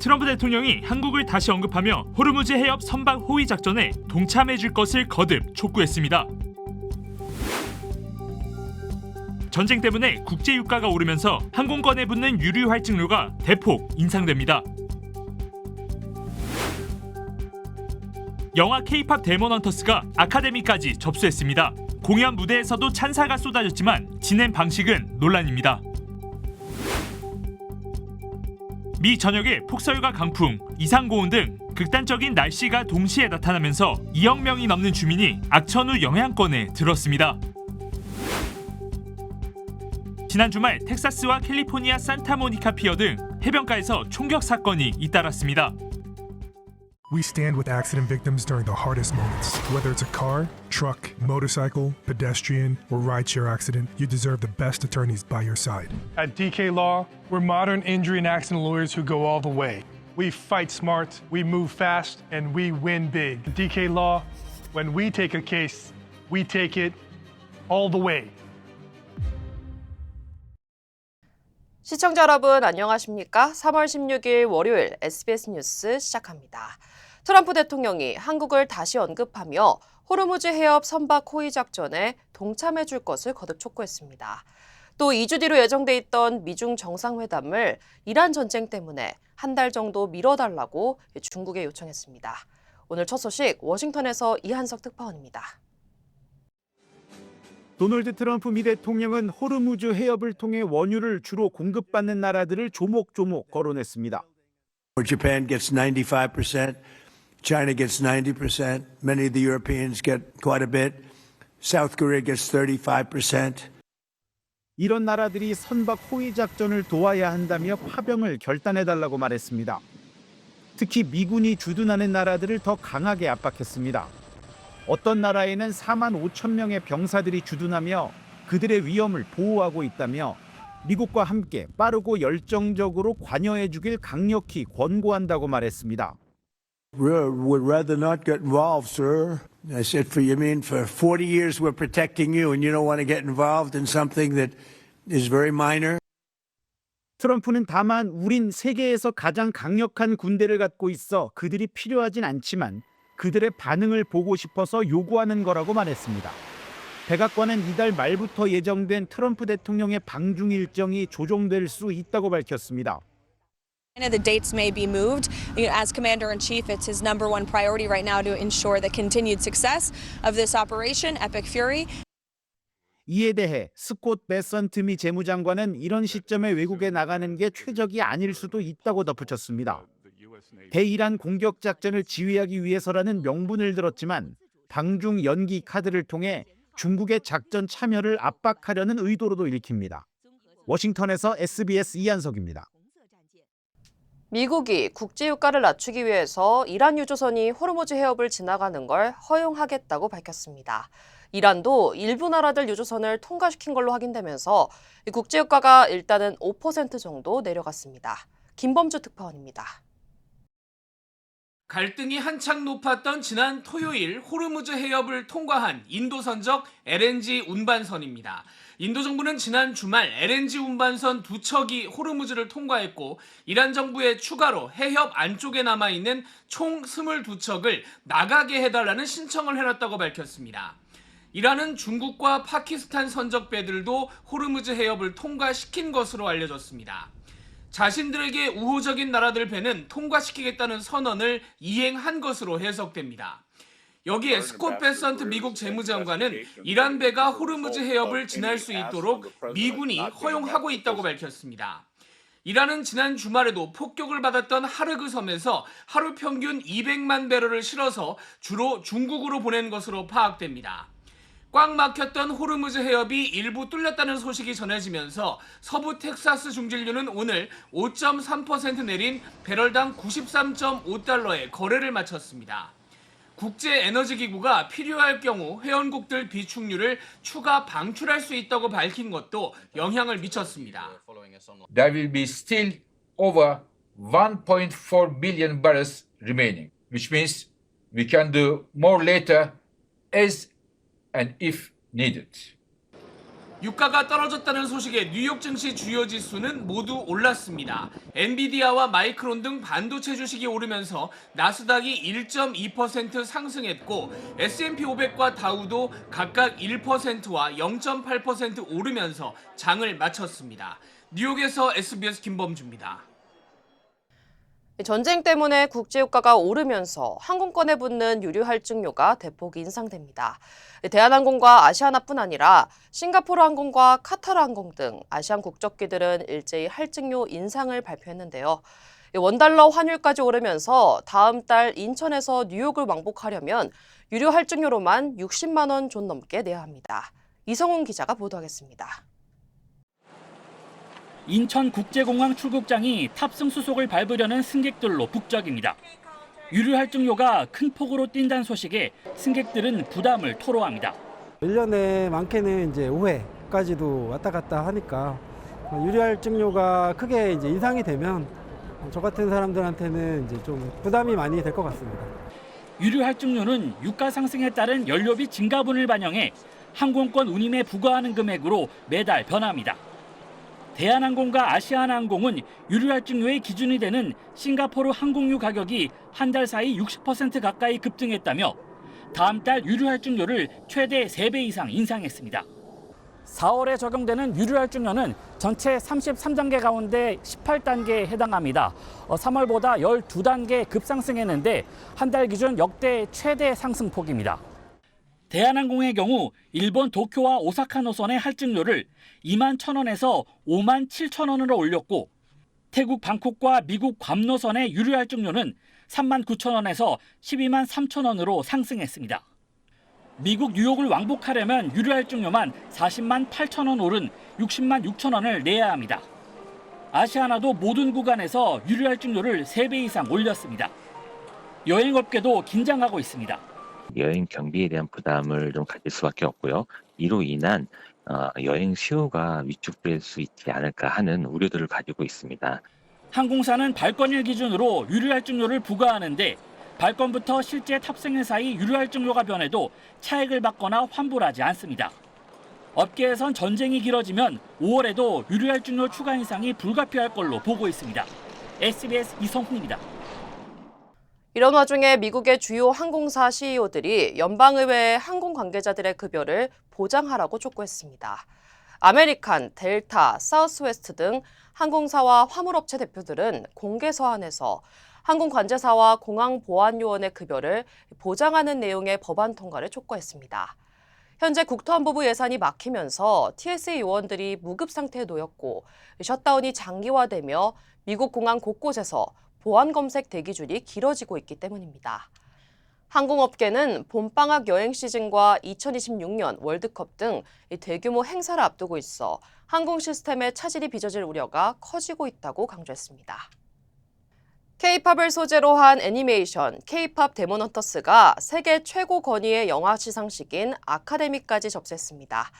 트럼프 대통령이 한국을 다시 언급하며 호르무즈 해협 선박 호위 작전에 동참해줄 것을 거듭 촉구했습니다. 전쟁 때문에 국제 유가가 오르면서 항공권에 붙는 유류 할증료가 대폭 인상됩니다. 영화 K-팝 데몬 헌터스가 아카데미까지 접수했습니다. 공연 무대에서도 찬사가 쏟아졌지만 진행 방식은 논란입니다. 미 전역에 폭설과 강풍, 이상고온 등 극단적인 날씨가 동시에 나타나면서 2억 명이 넘는 주민이 악천후 영향권에 들었습니다. 지난 주말 텍사스와 캘리포니아 산타모니카 피어 등 해변가에서 총격 사건이 잇따랐습니다. We stand with accident victims during the hardest moments. Whether it's a car, truck, motorcycle, pedestrian, or rideshare accident, you deserve the best attorneys by your side. At DK Law, we're modern injury and accident lawyers who go all the way. We fight smart, we move fast, and we win big. At DK Law, when we take a case, we take it all the way. 시청자 여러분 안녕하십니까? 3월 16일 월요일 SBS 뉴스 시작합니다. 트럼프 대통령이 한국을 다시 언급하며 호르무즈 해협 선박 호위 작전에 동참해 줄 것을 거듭 촉구했습니다. 또 2주 뒤로 예정돼 있던 미중 정상회담을 이란 전쟁 때문에 한 달 정도 미뤄달라고 중국에 요청했습니다. 오늘 첫 소식 워싱턴에서 이한석 특파원입니다. 도널드 트럼프 미 대통령은 호르무즈 해협을 통해 원유를 주로 공급받는 나라들을 조목조목 거론했습니다. Japan gets 95%, China gets 90%, many of the Europeans get quite a bit, South Korea gets 35%. 이런 나라들이 선박 호위 작전을 도와야 한다며 파병을 결단해달라고 말했습니다. 특히 미군이 주둔하는 나라들을 더 강하게 압박했습니다. 어떤 나라에는 4만 5천 명의 병사들이 주둔하며 그들의 위험을 보호하고 있다며 미국과 함께 빠르고 열정적으로 관여해 주길 강력히 권고한다고 말했습니다. Would rather not get involved, sir. I said, you mean for 40 years we're protecting you and you don't want to get involved in something that is very minor? 트럼프는 다만 우린 세계에서 가장 강력한 군대를 갖고 있어 그들이 필요하진 않지만 그들의 반응을 보고 싶어서 요구하는 거라고 말했습니다. 백악관은 이달 말부터 예정된 트럼프 대통령의 방중 일정이 조정될 수 있다고 밝혔습니다. The dates may be moved. As Commander-in-Chief, it's his number one priority right now to ensure the continued success of this operation, Epic Fury. 이에 대해 스콧 베선트 미 재무장관은 이런 시점에 외국에 나가는 게 최적이 아닐 수도 있다고 덧붙였습니다. 대이란 공격 작전을 지휘하기 위해서라는 명분을 들었지만 방중 연기 카드를 통해 중국의 작전 참여를 압박하려는 의도로도 읽힙니다. 워싱턴에서 SBS 이한석입니다. 미국이 국제 유가를 낮추기 위해서 이란 유조선이 호르무즈 해협을 지나가는 걸 허용하겠다고 밝혔습니다. 이란도 일부 나라들 유조선을 통과시킨 걸로 확인되면서 국제 유가가 일단은 5% 정도 내려갔습니다. 김범주 특파원입니다. 갈등이 한창 높았던 지난 토요일 호르무즈 해협을 통과한 인도 선적 LNG 운반선입니다. 인도 정부는 지난 주말 LNG 운반선 2척이 호르무즈를 통과했고 이란 정부에 추가로 해협 안쪽에 남아있는 총 22척을 나가게 해달라는 신청을 해놨다고 밝혔습니다. 이란은 중국과 파키스탄 선적배들도 호르무즈 해협을 통과시킨 것으로 알려졌습니다. 자신들에게 우호적인 나라들 배는 통과시키겠다는 선언을 이행한 것으로 해석됩니다. 여기에 스콧 베선트 미국 재무장관은 이란 배가 호르무즈 해협을 지날 수 있도록 미군이 허용하고 있다고 밝혔습니다. 이란은 지난 주말에도 폭격을 받았던 하르그 섬에서 하루 평균 200만 배럴을 실어서 주로 중국으로 보낸 것으로 파악됩니다. 꽉 막혔던 호르무즈 해협이 일부 뚫렸다는 소식이 전해지면서 서부 텍사스 중진류는 오늘 5.3% 내린 배럴당 93.5달러에 거래를 마쳤습니다. 국제에너지기구가 필요할 경우 회원국들 비축률을 추가 방출할 수 있다고 밝힌 것도 영향을 미쳤습니다. There will be still over 1.4 billion barrels remaining, which means we can do more later as and if needed. 유가가 떨어졌다는 소식에 뉴욕 증시 주요 지수는 모두 올랐습니다. 엔비디아와 마이크론 등 반도체 주식이 오르면서 나스닥이 1.2% 상승했고 S&P 500과 다우도 각각 1%와 0.8% 오르면서 장을 마쳤습니다. 뉴욕에서 SBS 김범주입니다. 전쟁 때문에 국제유가가 오르면서 항공권에 붙는 유류 할증료가 대폭 인상됩니다. 대한항공과 아시아나뿐 아니라 싱가포르 항공과 카타르 항공 등 아시안 국적기들은 일제히 할증료 인상을 발표했는데요. 원달러 환율까지 오르면서 다음 달 인천에서 뉴욕을 왕복하려면 유류 할증료로만 60만 원 좀 넘게 내야 합니다. 이성훈 기자가 보도하겠습니다. 인천국제공항 출국장이 탑승 수속을 밟으려는 승객들로 북적입니다. 유류 할증료가 큰 폭으로 뛴다는 소식에 승객들은 부담을 토로합니다. 1년에 많게는 이제 5회까지도 왔다 갔다 하니까 유류 할증료가 크게 이제 인상이 되면 저 같은 사람들한테는 이제 좀 부담이 많이 될 것 같습니다. 유류 할증료는 유가 상승에 따른 연료비 증가분을 반영해 항공권 운임에 부과하는 금액으로 매달 변합니다. 대한항공과 아시아나항공은 유류 할증료의 기준이 되는 싱가포르 항공유 가격이 한 달 사이 60% 가까이 급등했다며 다음 달 유류 할증료를 최대 3배 이상 인상했습니다. 4월에 적용되는 유류 할증료는 전체 33단계 가운데 18단계에 해당합니다. 3월보다 12단계 급상승했는데 한 달 기준 역대 최대 상승폭입니다. 대한항공의 경우 일본 도쿄와 오사카 노선의 할증료를 2만 1,000원에서 5만 7,000원으로 올렸고 태국 방콕과 미국 괌 노선의 유류 할증료는 3만 9,000원에서 12만 3,000원으로 상승했습니다. 미국 뉴욕을 왕복하려면 유류 할증료만 40만 8,000원 오른 60만 6,000원을 내야 합니다. 아시아나도 모든 구간에서 유류 할증료를 3배 이상 올렸습니다. 여행업계도 긴장하고 있습니다. 여행 경비에 대한 부담을 좀 가질 수밖에 없고요. 이로 인한 여행 수요가 위축될 수 있지 않을까 하는 우려들을 가지고 있습니다. 항공사는 발권일 기준으로 유류 할증료를 부과하는데 발권부터 실제 탑승일 사이 유류 할증료가 변해도 차액을 받거나 환불하지 않습니다. 업계에선 전쟁이 길어지면 5월에도 유류 할증료 추가 인상이 불가피할 걸로 보고 있습니다. SBS 이성훈입니다. 이런 와중에 미국의 주요 항공사 CEO들이 연방의회의 항공 관계자들의 급여를 보장하라고 촉구했습니다. 아메리칸, 델타, 사우스웨스트 등 항공사와 화물업체 대표들은 공개 서한에서 항공관제사와 공항보안요원의 급여를 보장하는 내용의 법안 통과를 촉구했습니다. 현재 국토안보부 예산이 막히면서 TSA 요원들이 무급 상태에 놓였고 셧다운이 장기화되며 미국 공항 곳곳에서 보안검색 대기줄이 길어지고 있기 때문입니다. 항공업계는 봄방학 여행 시즌과 2026년 월드컵 등 대규모 행사를 앞두고 있어 항공 시스템에 차질이 빚어질 우려가 커지고 있다고 강조했습니다. K-팝을 소재로 한 애니메이션 K-팝 데몬 헌터스가 세계 최고 권위의 영화 시상식인 아카데미까지 접수했습니다.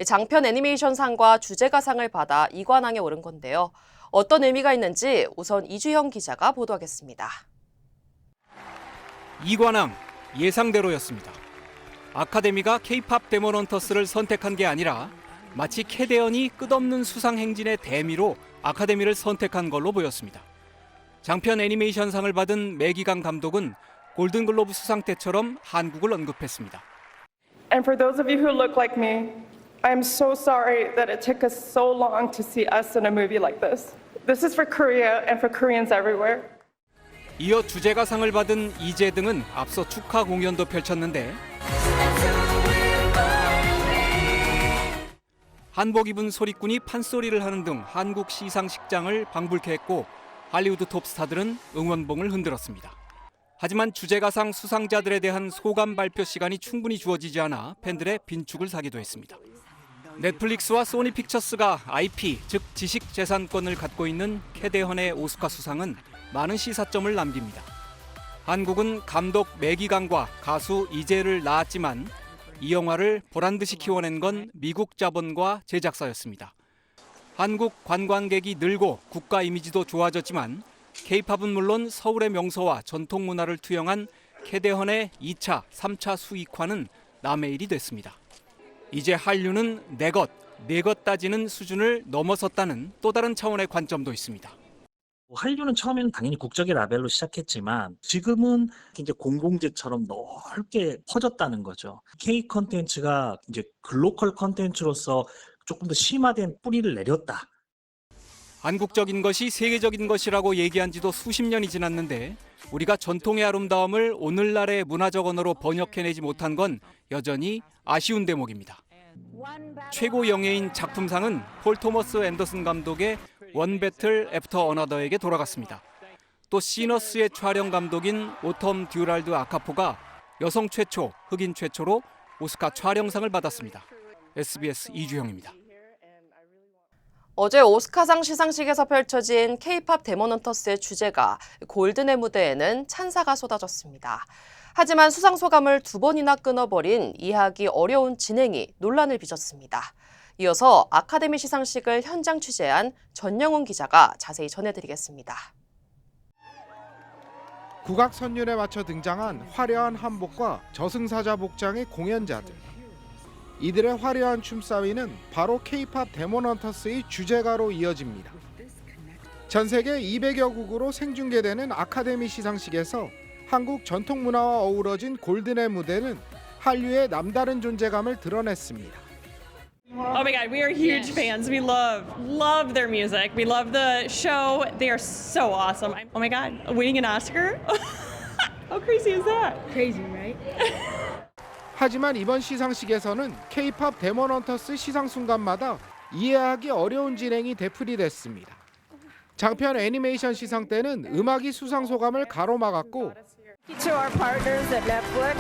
장편 애니메이션상과 주제가상을 받아 이관왕에 오른 건데요. 어떤 의미가 있는지 우선 이주형 기자가 보도하겠습니다. 이관왕 예상대로였습니다. 아카데미가 K-팝 데몬 헌터스를 선택한 게 아니라 마치 캐대언이 끝없는 수상 행진의 대미로 아카데미를 선택한 걸로 보였습니다. 장편 애니메이션상을 받은 매기강 감독은 골든글로브 수상 때처럼 한국을 언급했습니다. And for those of you who look like me, I'm so sorry that it took us so long to see us in a movie like this. This is for Korea and for Koreans everywhere. 이어 주제가상을 받은 이재 등은 앞서 축하 공연도 펼쳤는데 한복 입은 소리꾼이 판소리를 하는 등 한국 시상식장을 방불케 했고 할리우드 톱스타들은 응원봉을 흔들었습니다. 하지만 주제가상 수상자들에 대한 소감 발표 시간이 충분히 주어지지 않아 팬들의 빈축을 사기도 했습니다. 넷플릭스와 소니 픽처스가 IP, 즉 지식재산권을 갖고 있는 캐대헌의 오스카 수상은 많은 시사점을 남깁니다. 한국은 감독 매기강과 가수 이재를 낳았지만 이 영화를 보란듯이 키워낸 건 미국 자본과 제작사였습니다. 한국 관광객이 늘고 국가 이미지도 좋아졌지만 K-팝은 물론 서울의 명소와 전통 문화를 투영한 캐대헌의 2차, 3차 수익화는 남의 일이 됐습니다. 이제 한류는 내 것, 내 것 따지는 수준을 넘어섰다는 또 다른 차원의 관점도 있습니다. 한류는 처음에는 당연히 국적의 라벨로 시작했지만 지금은 이제 공공재처럼 넓게 퍼졌다는 거죠. K 컨텐츠가 이제 글로컬 컨텐츠로서 조금 더 심화된 뿌리를 내렸다. 한국적인 것이 세계적인 것이라고 얘기한 지도 수십 년이 지났는데 우리가 전통의 아름다움을 오늘날의 문화적 언어로 번역해내지 못한 건 여전히 아쉬운 대목입니다. 최고 영예인 작품상은 폴 토머스 앤더슨 감독의 원 배틀 애프터 어너더에게 돌아갔습니다. 또 시너스의 촬영 감독인 오텀 듀랄드 아카포가 여성 최초, 흑인 최초로 오스카 촬영상을 받았습니다. SBS 이주형입니다. 어제 오스카상 시상식에서 펼쳐진 K-팝 데몬헌터스의 주제가 골든의 무대에는 찬사가 쏟아졌습니다. 하지만 수상 소감을 2번이나 끊어버린 이해하기 어려운 진행이 논란을 빚었습니다. 이어서 아카데미 시상식을 현장 취재한 전영훈 기자가 자세히 전해드리겠습니다. 국악 선율에 맞춰 등장한 화려한 한복과 저승사자 복장의 공연자들. 이들의 화려한 춤사위는 바로 K-팝 데몬헌터스의 주제가로 이어집니다. 전 세계 200여 국으로 생중계되는 아카데미 시상식에서 한국 전통 문화와 어우러진 골든의 무대는 한류의 남다른 존재감을 드러냈습니다. Oh my God, we are huge fans. We love their music. We love the show. They are so awesome. Oh my God, winning an Oscar? How crazy is that? Crazy, right? 하지만 이번 시상식에서는 K-팝 데몬헌터스 시상 순간마다 이해하기 어려운 진행이 되풀이됐습니다. 장편 애니메이션 시상 때는 음악이 수상 소감을 가로막았고 To our partners at Netflix.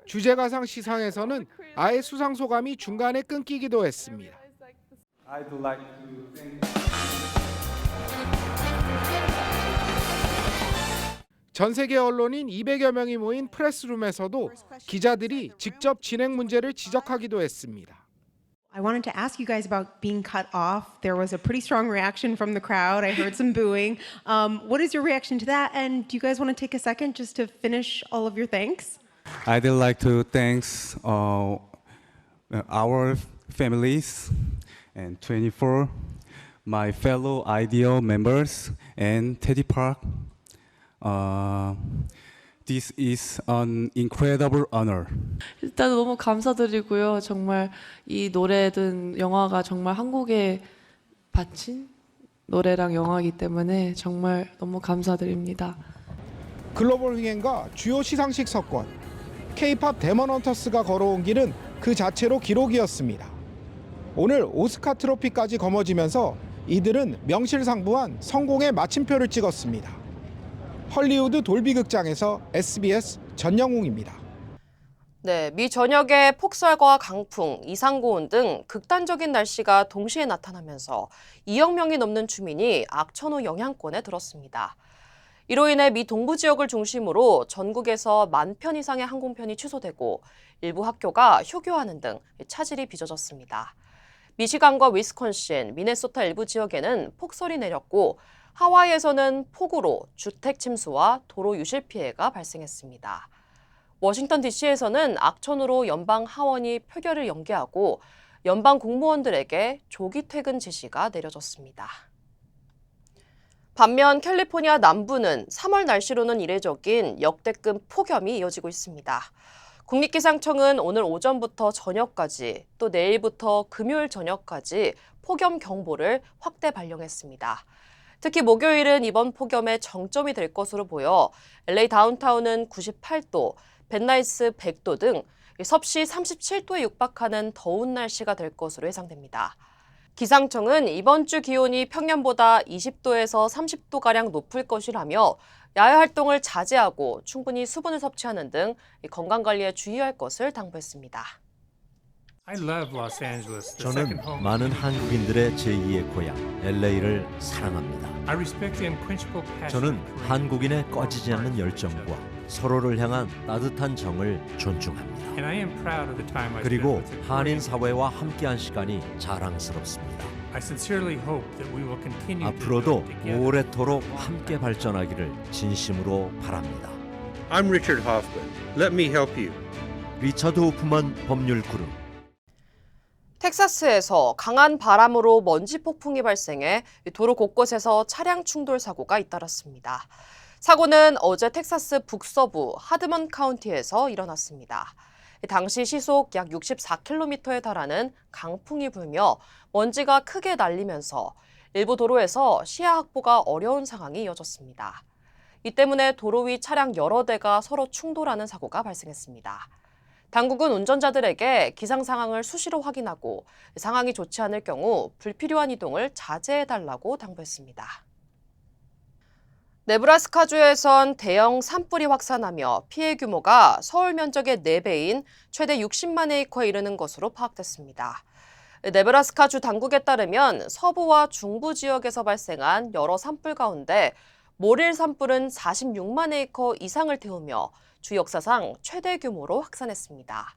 주제가상 시상에서는 아예 수상 소감이 중간에 끊기기도 했습니다. 전 세계 언론인 200여 명이 모인 프레스룸에서도 기자들이 직접 진행 문제를 지적하기도 했습니다. I wanted to ask you guys about being cut off. There was a pretty strong reaction from the crowd. I heard some booing. What is your reaction to that? And do you guys want to take a second just to finish all of your thanks? I'd like to thank our families and 24, my fellow IDEO members and Teddy Park. This is an incredible honor. 일단 너무 감사드리고요. 정말 이 노래든 영화가 정말 한국에 바친 노래랑 영화이기 때문에 정말 너무 감사드립니다. 글로벌 흥행과 주요 시상식 석권, K-팝 데몬헌터스가 걸어온 길은 그 자체로 기록이었습니다. 오늘 오스카 트로피까지 거머쥐면서 이들은 명실상부한 성공의 마침표를 찍었습니다. 헐리우드 돌비 극장에서 SBS 전영웅입니다. 네, 미 전역에 폭설과 강풍, 이상고온 등 극단적인 날씨가 동시에 나타나면서 2억 명이 넘는 주민이 악천후 영향권에 들었습니다. 이로 인해 미 동부 지역을 중심으로 전국에서 10,000편 이상의 항공편이 취소되고 일부 학교가 휴교하는 등 차질이 빚어졌습니다. 미시간과 위스콘신, 미네소타 일부 지역에는 폭설이 내렸고 하와이에서는 폭우로 주택 침수와 도로 유실 피해가 발생했습니다. 워싱턴 DC에서는 악천후로 연방 하원이 표결을 연기하고 연방 공무원들에게 조기 퇴근 지시가 내려졌습니다. 반면 캘리포니아 남부는 3월 날씨로는 이례적인 역대급 폭염이 이어지고 있습니다. 국립기상청은 오늘 오전부터 저녁까지 또 내일부터 금요일 저녁까지 폭염 경보를 확대 발령했습니다. 특히 목요일은 이번 폭염의 정점이 될 것으로 보여 LA 다운타운은 98도, 벤나이스 100도 등 섭씨 37도에 육박하는 더운 날씨가 될 것으로 예상됩니다. 기상청은 이번 주 기온이 평년보다 20도에서 30도가량 높을 것이라며 야외 활동을 자제하고 충분히 수분을 섭취하는 등 건강관리에 주의할 것을 당부했습니다. 저는 많은 한국인들의 제2의 고향 LA를 사랑합니다. 저는 한국인의 꺼지지 않는 열정과 서로를 향한 따뜻한 정을 존중합니다. 그리고 한인 사회와 함께한 시간이 자랑스럽습니다. 앞으로도 오래도록 함께 발전하기를 진심으로 바랍니다. I'm Richard Hoffman. Let me help you. 리처드 호프만 법률 그룹 텍사스에서 강한 바람으로 먼지 폭풍이 발생해 도로 곳곳에서 차량 충돌 사고가 잇따랐습니다. 사고는 어제 텍사스 북서부 하드먼 카운티에서 일어났습니다. 당시 시속 약 64km에 달하는 강풍이 불며 먼지가 크게 날리면서 일부 도로에서 시야 확보가 어려운 상황이 이어졌습니다. 이 때문에 도로 위 차량 여러 대가 서로 충돌하는 사고가 발생했습니다. 당국은 운전자들에게 기상 상황을 수시로 확인하고 상황이 좋지 않을 경우 불필요한 이동을 자제해달라고 당부했습니다. 네브라스카주에선 대형 산불이 확산하며 피해 규모가 서울 면적의 4배인 최대 60만 에이커에 이르는 것으로 파악됐습니다. 네브라스카주 당국에 따르면 서부와 중부 지역에서 발생한 여러 산불 가운데 모릴 산불은 46만 에이커 이상을 태우며 주 역사상 최대 규모로 확산했습니다.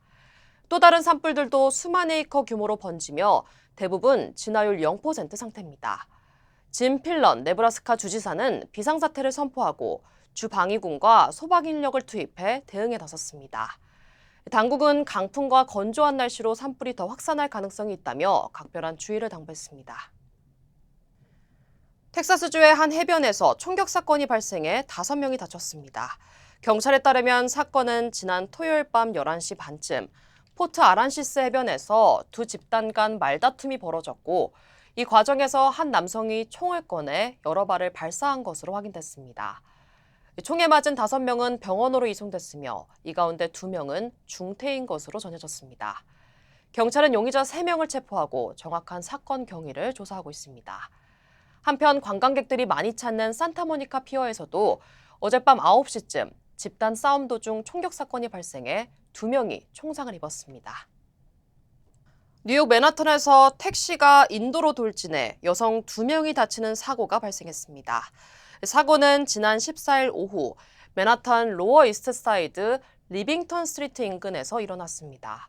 또 다른 산불들도 수만 에이커 규모로 번지며 대부분 진화율 0% 상태입니다. 짐 필런 네브라스카 주지사는 비상사태를 선포하고 주 방위군과 소방 인력을 투입해 대응에 나섰습니다. 당국은 강풍과 건조한 날씨로 산불이 더 확산할 가능성이 있다며 각별한 주의를 당부했습니다. 텍사스주의 한 해변에서 총격 사건이 발생해 5명이 다쳤습니다. 경찰에 따르면 사건은 지난 토요일 밤 11시 반쯤 포트 아란시스 해변에서 두 집단 간 말다툼이 벌어졌고 이 과정에서 한 남성이 총을 꺼내 여러 발을 발사한 것으로 확인됐습니다. 총에 맞은 5명은 병원으로 이송됐으며 이 가운데 2명은 중태인 것으로 전해졌습니다. 경찰은 용의자 3명을 체포하고 정확한 사건 경위를 조사하고 있습니다. 한편 관광객들이 많이 찾는 산타모니카 피어에서도 어젯밤 9시쯤 집단 싸움 도중 총격 사건이 발생해 2명이 총상을 입었습니다. 뉴욕 맨하탄에서 택시가 인도로 돌진해 여성 2명이 다치는 사고가 발생했습니다. 사고는 지난 14일 오후 맨하탄 로어 이스트사이드 리빙턴 스트리트 인근에서 일어났습니다.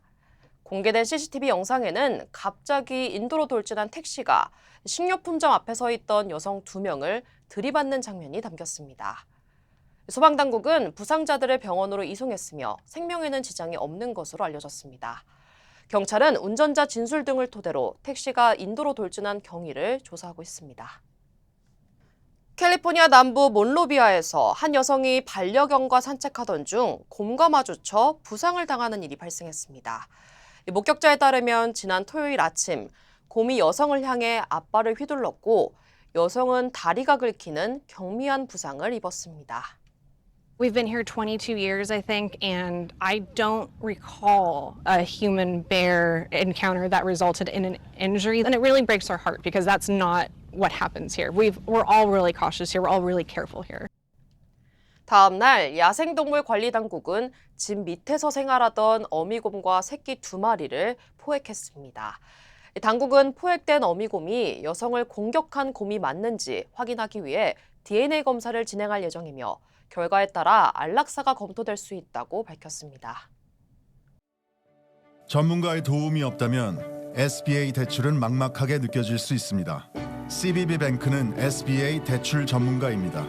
공개된 CCTV 영상에는 갑자기 인도로 돌진한 택시가 식료품점 앞에 서 있던 여성 2명을 들이받는 장면이 담겼습니다. 소방당국은 부상자들을 병원으로 이송했으며 생명에는 지장이 없는 것으로 알려졌습니다. 경찰은 운전자 진술 등을 토대로 택시가 인도로 돌진한 경위를 조사하고 있습니다. 캘리포니아 남부 몬로비아에서 한 여성이 반려견과 산책하던 중 곰과 마주쳐 부상을 당하는 일이 발생했습니다. 목격자에 따르면 지난 토요일 아침 곰이 여성을 향해 앞발을 휘둘렀고 여성은 다리가 긁히는 경미한 부상을 입었습니다. We've been here 22 years, I think, and I don't recall a human bear encounter that resulted in an injury. And it really breaks our heart because that's not what happens here. We're all really cautious here. We're all really careful here. 다음 날 야생동물 관리당국은 집 밑에서 생활하던 어미곰과 새끼 2마리를 포획했습니다. 당국은 포획된 어미곰이 여성을 공격한 곰이 맞는지 확인하기 위해 DNA 검사를 진행할 예정이며 결과에 따라 안락사가 검토될 수 있다고 밝혔습니다. 전문가의 도움이 없다면 SBA 대출은 막막하게 느껴질 수 있습니다. CBB뱅크는 SBA 대출 전문가입니다.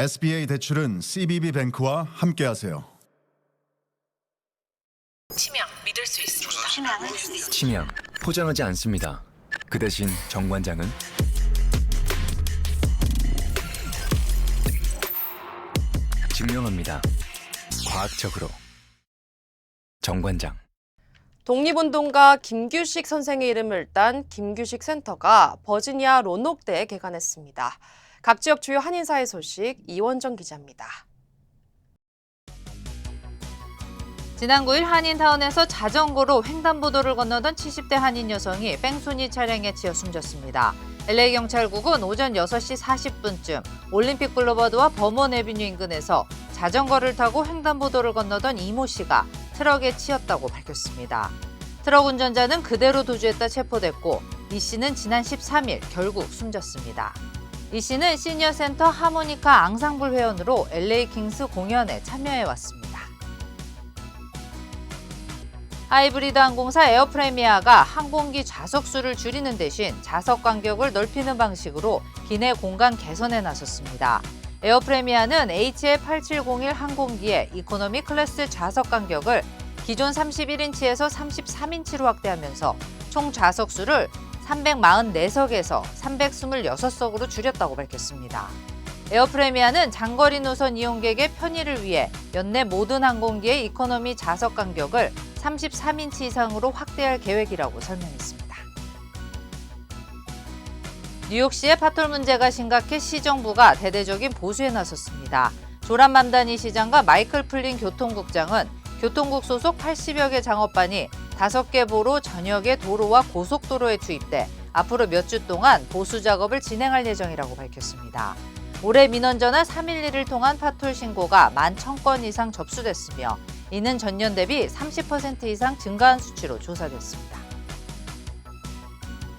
SBA 대출은 CBB뱅크와 함께하세요. 치명 믿을 수 있습니다. 치명 포장하지 않습니다. 그 대신 정관장은 증명합니다. 과학적으로. 정관장. 독립운동가 김규식 선생의 이름을 딴 김규식 센터가 버지니아 로녹대에 개관했습니다. 각 지역 주요 한인사회 소식 이원정 기자입니다. 지난 9일 한인타운에서 자전거로 횡단보도를 건너던 70대 한인 여성이 뺑소니 차량에 치여 숨졌습니다. LA 경찰국은 오전 6시 40분쯤 올림픽 블루버드와 버먼 애비뉴 인근에서 자전거를 타고 횡단보도를 건너던 이모 씨가 트럭에 치였다고 밝혔습니다. 트럭 운전자는 그대로 도주했다 체포됐고 이 씨는 지난 13일 결국 숨졌습니다. 이 씨는 시니어 센터 하모니카 앙상블 회원으로 LA 킹스 공연에 참여해왔습니다. 하이브리드 항공사 에어프레미아가 항공기 좌석수를 줄이는 대신 좌석 간격을 넓히는 방식으로 기내 공간 개선에 나섰습니다. 에어프레미아는 HL8701 항공기의 이코노미 클래스 좌석 간격을 기존 31인치에서 33인치로 확대하면서 총 좌석수를 344석에서 326석으로 줄였다고 밝혔습니다. 에어프레미아는 장거리 노선 이용객의 편의를 위해 연내 모든 항공기의 이코노미 좌석 간격을 33인치 이상으로 확대할 계획이라고 설명했습니다. 뉴욕시의 파톨 문제가 심각해 시정부가 대대적인 보수에 나섰습니다. 조란 맘다니 시장과 마이클 플린 교통국장은 교통국 소속 80여 개 장업반이 5개 보로 전역의 도로와 고속도로에 투입돼 앞으로 몇 주 동안 보수 작업을 진행할 예정이라고 밝혔습니다. 올해 민원 전화 311을 통한 파톨 신고가 11,000건 이상 접수됐으며 이는 전년 대비 30% 이상 증가한 수치로 조사됐습니다.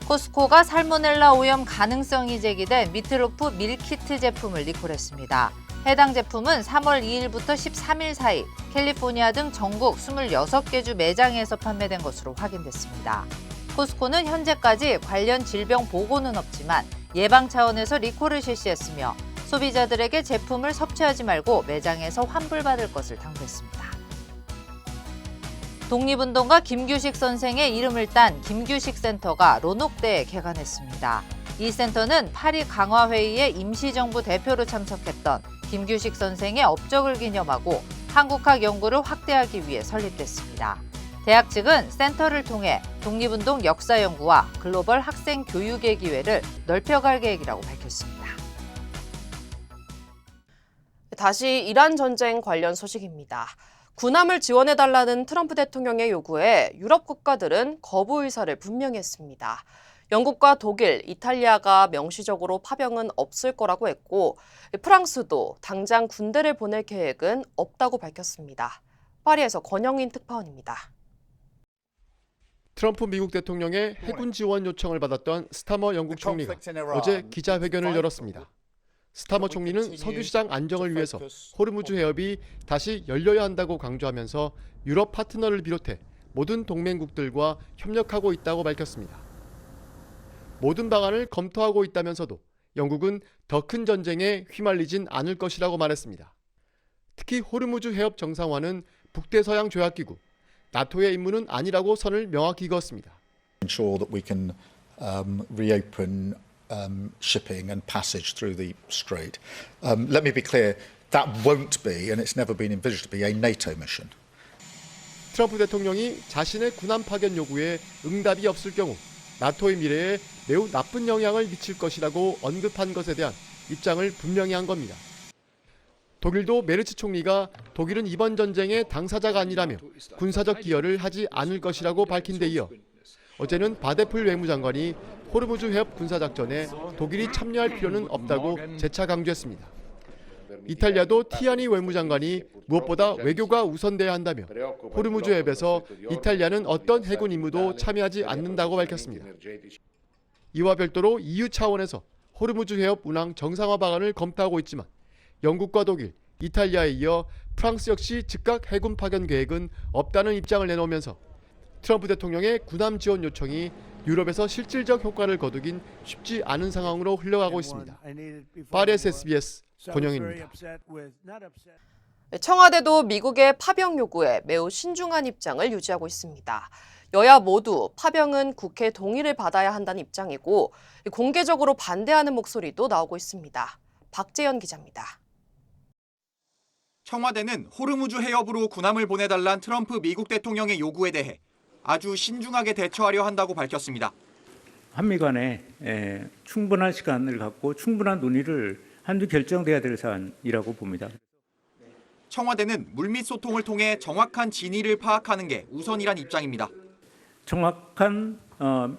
코스코가 살모넬라 오염 가능성이 제기된 미트로프 밀키트 제품을 리콜했습니다. 해당 제품은 3월 2일부터 13일 사이 캘리포니아 등 전국 26개 주 매장에서 판매된 것으로 확인됐습니다. 코스코는 현재까지 관련 질병 보고는 없지만 예방 차원에서 리콜을 실시했으며 소비자들에게 제품을 섭취하지 말고 매장에서 환불받을 것을 당부했습니다. 독립운동가 김규식 선생의 이름을 딴 김규식 센터가 로녹대에 개관했습니다. 이 센터는 파리 강화회의의 임시정부 대표로 참석했던 김규식 선생의 업적을 기념하고 한국학 연구를 확대하기 위해 설립됐습니다. 대학 측은 센터를 통해 독립운동 역사 연구와 글로벌 학생 교육의 기회를 넓혀갈 계획이라고 밝혔습니다. 다시 이란 전쟁 관련 소식입니다. 군함을 지원해달라는 트럼프 대통령의 요구에 유럽 국가들은 거부 의사를 분명히 했습니다. 영국과 독일, 이탈리아가 명시적으로 파병은 없을 거라고 했고 프랑스도 당장 군대를 보낼 계획은 없다고 밝혔습니다. 파리에서 권영인 특파원입니다. 트럼프 미국 대통령의 해군 지원 요청을 받았던 스타머 영국 총리가 어제 기자회견을 열었습니다. 스타머 총리는 석유시장 안정을 위해서 호르무즈 해협이 다시 열려야 한다고 강조하면서 유럽 파트너를 비롯해 모든 동맹국들과 협력하고 있다고 밝혔습니다. 모든 방안을 검토하고 있다면서도 영국은 더 큰 전쟁에 휘말리진 않을 것이라고 말했습니다. 특히 호르무즈 해협 정상화는 북대서양 조약기구, 나토의 임무는 아니라고 선을 명확히 그었습니다. Ensure that we can reopen shipping and passage through the strait. Let me be clear, that won't be, and it's never been envisaged to be, a NATO mission. 트럼프 대통령이 자신의 군함 파견 요구에 응답이 없을 경우 나토의 미래에 매우 나쁜 영향을 미칠 것이라고 언급한 것에 대한 입장을 분명히 한 겁니다. 독일도 메르츠 총리가 독일은 이번 전쟁의 당사자가 아니라며 군사적 기여를 하지 않을 것이라고 밝힌 데 이어 어제는 바데풀 외무장관이 호르무즈 해협 군사작전에 독일이 참여할 필요는 없다고 재차 강조했습니다. 이탈리아도 티아니 외무장관이 무엇보다 외교가 우선돼야 한다며 호르무즈 해협에서 이탈리아는 어떤 해군 임무도 참여하지 않는다고 밝혔습니다. 이와 별도로 EU 차원에서 호르무즈 해협 운항 정상화 방안을 검토하고 있지만 영국과 독일, 이탈리아에 이어 프랑스 역시 즉각 해군 파견 계획은 없다는 입장을 내놓으면서 트럼프 대통령의 군함 지원 요청이 유럽에서 실질적 효과를 거두긴 쉽지 않은 상황으로 흘러가고 있습니다. 파리에서 SBS 권영인입니다. 청와대도 미국의 파병 요구에 매우 신중한 입장을 유지하고 있습니다. 여야 모두 파병은 국회 동의를 받아야 한다는 입장이고 공개적으로 반대하는 목소리도 나오고 있습니다. 박재현 기자입니다. 청와대는 호르무즈 해협으로 군함을 보내달란 트럼프 미국 대통령의 요구에 대해 아주 신중하게 대처하려 한다고 밝혔습니다. 한미 간에 충분한 시간을 갖고 충분한 논의를 한두 결정돼야 될 사안이라고 봅니다. 청와대는 물밑 소통을 통해 정확한 진위를 파악하는 게 우선이란 입장입니다. 정확한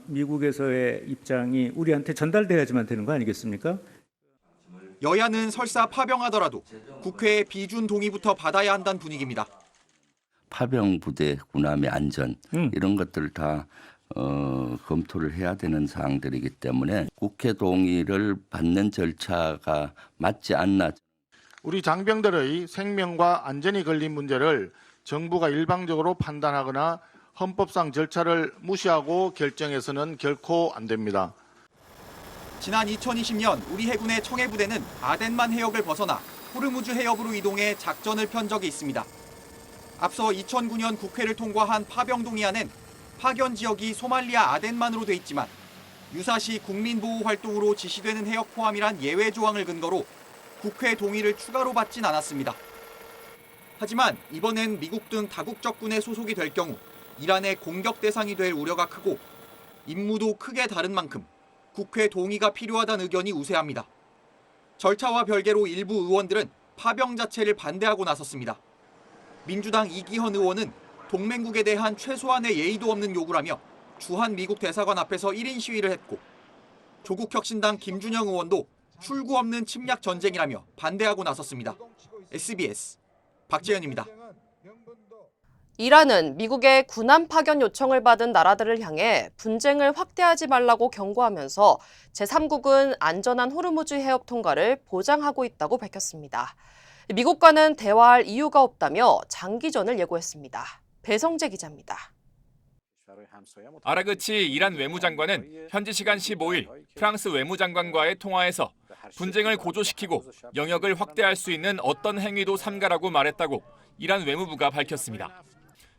미국에서의 입장이 우리한테 전달돼야지만 되는 거 아니겠습니까? 여야는 설사 파병하더라도 국회의 비준 동의부터 받아야 한다는 분위기입니다. 파병 부대 군함의 안전 이런 것들을 다 검토를 해야 되는 사항들이기 때문에 국회 동의를 받는 절차가 맞지 않나. 우리 장병들의 생명과 안전이 걸린 문제를 정부가 일방적으로 판단하거나 헌법상 절차를 무시하고 결정해서는 결코 안 됩니다. 지난 2020년 우리 해군의 청해부대는 아덴만 해역을 벗어나 호르무즈 해협으로 이동해 작전을 편 적이 있습니다. 앞서 2009년 국회를 통과한 파병 동의안은 파견 지역이 소말리아 아덴만으로 돼 있지만 유사시 국민보호 활동으로 지시되는 해역 포함이란 예외 조항을 근거로 국회 동의를 추가로 받진 않았습니다. 하지만 이번엔 미국 등 다국적군에 소속이 될 경우 이란의 공격 대상이 될 우려가 크고 임무도 크게 다른 만큼 국회 동의가 필요하다는 의견이 우세합니다. 절차와 별개로 일부 의원들은 파병 자체를 반대하고 나섰습니다. 민주당 이기헌 의원은 동맹국에 대한 최소한의 예의도 없는 요구라며 주한 미국 대사관 앞에서 1인 시위를 했고 조국혁신당 김준영 의원도 출구 없는 침략 전쟁이라며 반대하고 나섰습니다. SBS 박재현입니다. 이란은 미국의 군함 파견 요청을 받은 나라들을 향해 분쟁을 확대하지 말라고 경고하면서 제3국은 안전한 호르무즈 해협 통과를 보장하고 있다고 밝혔습니다. 미국과는 대화할 이유가 없다며 장기전을 예고했습니다. 배성재 기자입니다. 아라그치 이란 외무장관은 현지 시간 15일 프랑스 외무장관과의 통화에서 분쟁을 고조시키고 영역을 확대할 수 있는 어떤 행위도 삼가라고 말했다고 이란 외무부가 밝혔습니다.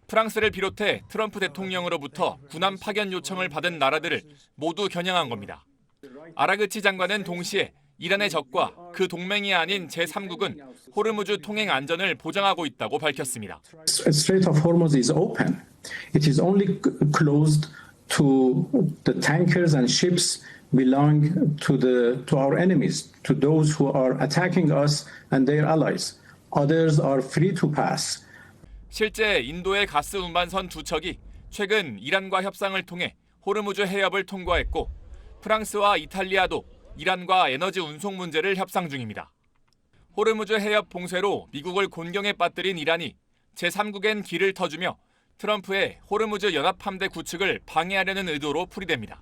프랑스를 비롯해 트럼프 대통령으로부터 군함 파견 요청을 받은 나라들을 모두 겨냥한 겁니다. 아라그치 장관은 동시에 이란의 적과 그 동맹이 아닌 제3국은 호르무즈 통행 안전을 보장하고 있다고 밝혔습니다. Strait of Hormuz is open. It is only closed to the tankers and ships belong to our enemies, to those who are attacking us and their allies. Others are free to pass. 실제 인도의 가스 운반선 2척이 최근 이란과 협상을 통해 호르무즈 해협을 통과했고 프랑스와 이탈리아도 이란과 에너지 운송 문제를 협상 중입니다. 호르무즈 해협 봉쇄로 미국을 곤경에 빠뜨린 이란이 제3국엔 길을 터주며 트럼프의 호르무즈 연합함대 구축을 방해하려는 의도로 풀이됩니다.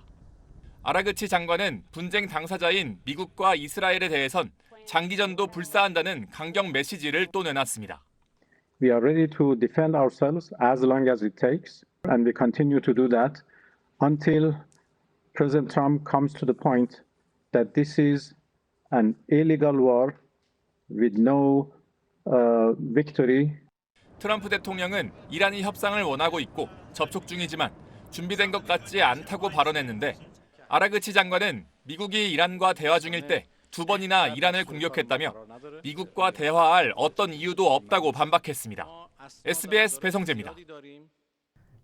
아라그치 장관은 분쟁 당사자인 미국과 이스라엘에 대해선 장기전도 불사한다는 강경 메시지를 또 내놨습니다. We are ready to defend ourselves as long as it takes, and we continue to do that until President Trump comes to the point that this is an illegal war with no victory. 트럼프 대통령은 이란이 협상을 원하고 있고 접촉 중이지만 준비된 것 같지 않다고 발언했는데 아라그치 장관은 미국이 이란과 대화 중일 때 2번이나 이란을 공격했다며 미국과 대화할 어떤 이유도 없다고 반박했습니다. SBS 배성재입니다.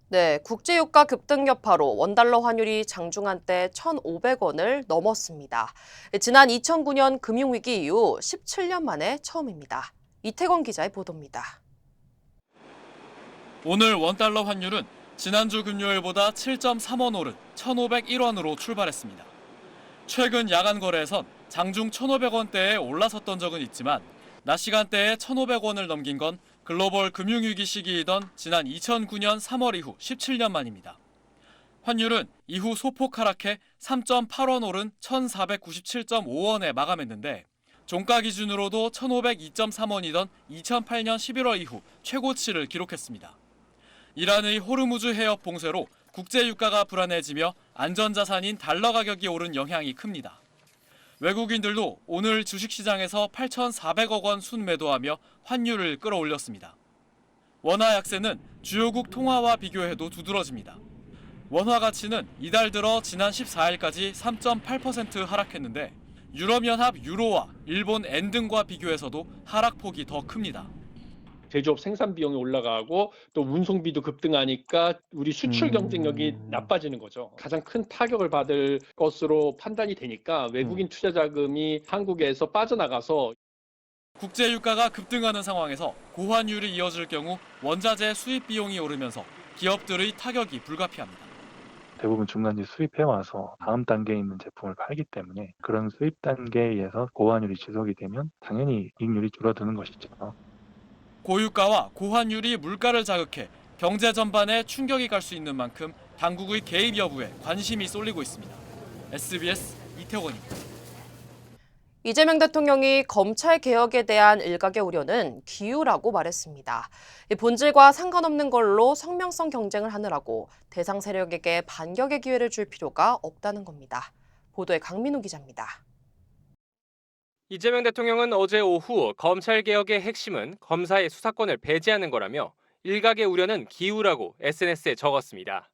네, 국제유가 급등 여파로 원달러 환율이 장중한 때 1,500원을 넘었습니다. 지난 2009년 금융위기 이후 17년 만에 처음입니다. 이태권 기자의 보도입니다. 오늘 원달러 환율은 지난주 금요일보다 7.3원 오른 1,501원으로 출발했습니다. 최근 야간 거래에선 장중 1,500원대에 올라섰던 적은 있지만 낮 시간대에 1,500원을 넘긴 건 글로벌 금융위기 시기이던 지난 2009년 3월 이후 17년 만입니다. 환율은 이후 소폭 하락해 3.8원 오른 1,497.5원에 마감했는데 종가 기준으로도 1,502.3원이던 2008년 11월 이후 최고치를 기록했습니다. 이란의 호르무즈 해협 봉쇄로 국제 유가가 불안해지며 안전자산인 달러 가격이 오른 영향이 큽니다. 외국인들도 오늘 주식시장에서 8,400억 원 순매도하며 환율을 끌어올렸습니다. 원화 약세는 주요국 통화와 비교해도 두드러집니다. 원화 가치는 이달 들어 지난 14일까지 3.8% 하락했는데 유럽연합 유로와 일본 엔 등과 비교해서도 하락폭이 더 큽니다. 제조업 생산 비용이 올라가고 또 운송비도 급등하니까 우리 수출 경쟁력이 나빠지는 거죠. 가장 큰 타격을 받을 것으로 판단이 되니까 외국인 투자 자금이 한국에서 빠져나가서 국제 유가가 급등하는 상황에서 고환율이 이어질 경우 원자재 수입 비용이 오르면서 기업들의 타격이 불가피합니다. 대부분 중간지 수입해와서 다음 단계에 있는 제품을 팔기 때문에 그런 수입 단계에서 고환율이 지속이 되면 당연히 이익률이 줄어드는 것이죠. 고유가와 고환율이 물가를 자극해 경제 전반에 충격이 갈 수 있는 만큼 당국의 개입 여부에 관심이 쏠리고 있습니다. SBS 이태원입니다. 이재명 대통령이 검찰 개혁에 대한 일각의 우려는 기우라고 말했습니다. 본질과 상관없는 걸로 성명성 경쟁을 하느라고 대상 세력에게 반격의 기회를 줄 필요가 없다는 겁니다. 보도에 강민우 기자입니다. 이재명 대통령은 어제 오후 검찰개혁의 핵심은 검사의 수사권을 배제하는 거라며 일각의 우려는 기우라고 SNS에 적었습니다.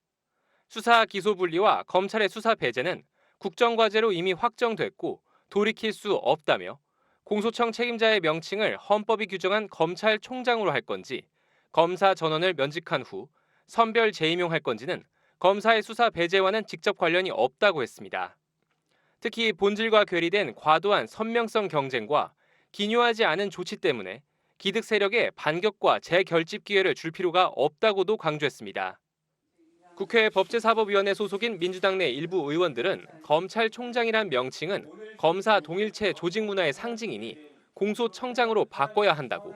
수사 기소 분리와 검찰의 수사 배제는 국정과제로 이미 확정됐고 돌이킬 수 없다며 공소청 책임자의 명칭을 헌법이 규정한 검찰총장으로 할 건지 검사 전원을 면직한 후 선별 재임용할 건지는 검사의 수사 배제와는 직접 관련이 없다고 했습니다. 특히 본질과 괴리된 과도한 선명성 경쟁과 기묘하지 않은 조치 때문에 기득 세력에 반격과 재결집 기회를 줄 필요가 없다고도 강조했습니다. 국회 법제사법위원회 소속인 민주당 내 일부 의원들은 검찰총장이란 명칭은 검사 동일체 조직 문화의 상징이니 공소청장으로 바꿔야 한다고,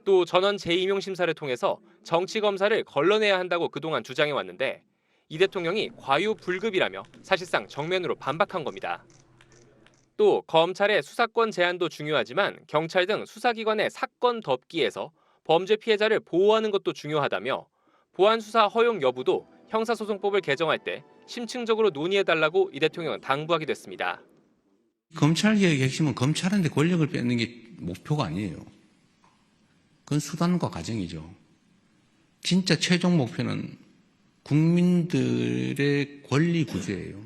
또 전원 재임용 심사를 통해서 정치검사를 걸러내야 한다고 그동안 주장해왔는데 이 대통령이 과유불급이라며 사실상 정면으로 반박한 겁니다. 또 검찰의 수사권 제한도 중요하지만 경찰 등 수사기관의 사건 덮기에서 범죄 피해자를 보호하는 것도 중요하다며 보안수사 허용 여부도 형사소송법을 개정할 때 심층적으로 논의해달라고 이 대통령은 당부하기도 했습니다. 검찰개혁의 핵심은 검찰한테 권력을 뺏는 게 목표가 아니에요. 그건 수단과 과정이죠. 진짜 최종 목표는 국민들의 권리 구제예요.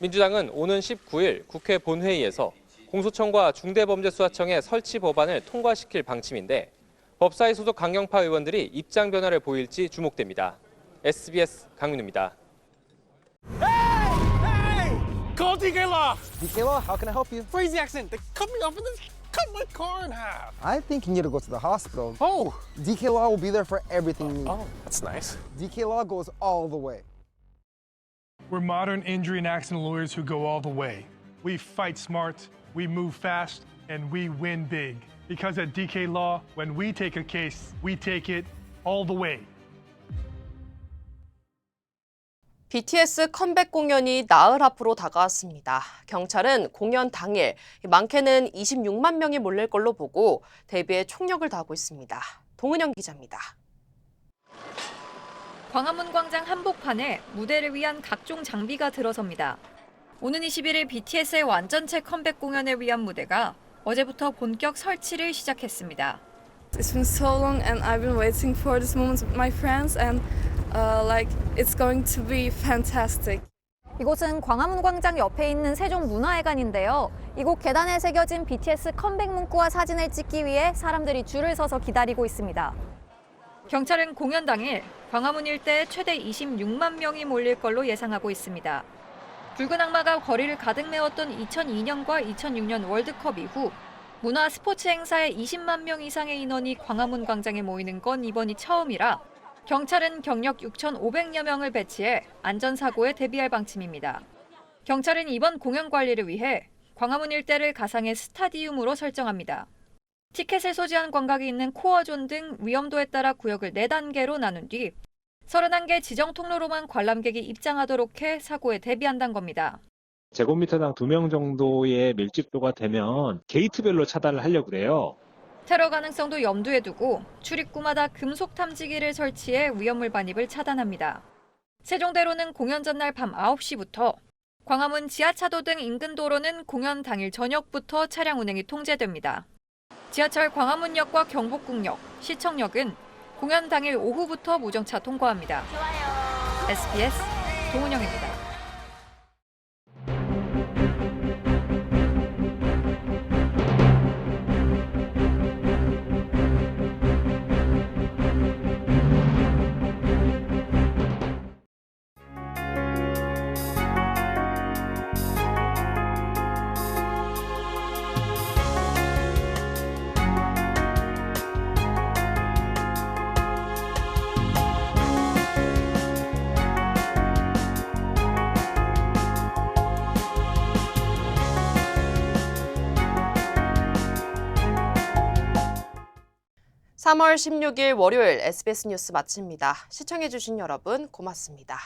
민주당은 오는 19일 국회 본회의에서 공소청과 중대범죄수사청의 설치 법안을 통과시킬 방침인데 법사위 소속 강경파 의원들이 입장 변화를 보일지 주목됩니다. SBS 강민우입니다. Call DK Law. DK Law, how can I help you? Crazy accident. They cut me off and then cut my car in half. I think you need to go to the hospital. Oh. DK Law will be there for everything you need. Oh, that's nice. DK Law goes all the way. We're modern injury and accident lawyers who go all the way. We fight smart, we move fast, and we win big. Because at DK Law, when we take a case, we take it all the way. BTS 컴백 공연이 나흘 앞으로 다가왔습니다. 경찰은 공연 당일 많게는 26만 명이 몰릴 걸로 보고 대비에 총력을 다하고 있습니다. 동은영 기자입니다. 광화문 광장 한복판에 무대를 위한 각종 장비가 들어섭니다. 오는 21일 BTS의 완전체 컴백 공연을 위한 무대가 어제부터 본격 설치를 시작했습니다. It's been so long and I've been waiting for this moment with my friends and it's going to be fantastic. 이곳은 광화문 광장 옆에 있는 세종문화회관인데요. 이곳 계단에 새겨진 BTS 컴백 문구와 사진을 찍기 위해 사람들이 줄을 서서 기다리고 있습니다. 경찰은 공연 당일 광화문 일대에 최대 26만 명이 몰릴 걸로 예상하고 있습니다. 붉은 악마가 거리를 가득 메웠던 2002년과 2006년 월드컵 이후 문화 스포츠 행사에 20만 명 이상의 인원이 광화문 광장에 모이는 건 이번이 처음이라 경찰은 경력 6,500여 명을 배치해 안전사고에 대비할 방침입니다. 경찰은 이번 공연 관리를 위해 광화문 일대를 가상의 스타디움으로 설정합니다. 티켓을 소지한 관객이 있는 코어존 등 위험도에 따라 구역을 4단계로 나눈 뒤 31개 지정 통로로만 관람객이 입장하도록 해 사고에 대비한다는 겁니다. 제곱미터당 2명 정도의 밀집도가 되면 게이트별로 차단을 하려고 그래요. 테러 가능성도 염두에 두고 출입구마다 금속 탐지기를 설치해 위험물 반입을 차단합니다. 세종대로는 공연 전날 밤 9시부터, 광화문 지하차도 등 인근 도로는 공연 당일 저녁부터 차량 운행이 통제됩니다. 지하철 광화문역과 경복궁역, 시청역은 공연 당일 오후부터 무정차 통과합니다. SBS 동은영입니다. (3월 16일) 월요일 SBS 뉴스 마칩니다. 시청해주신 여러분 고맙습니다.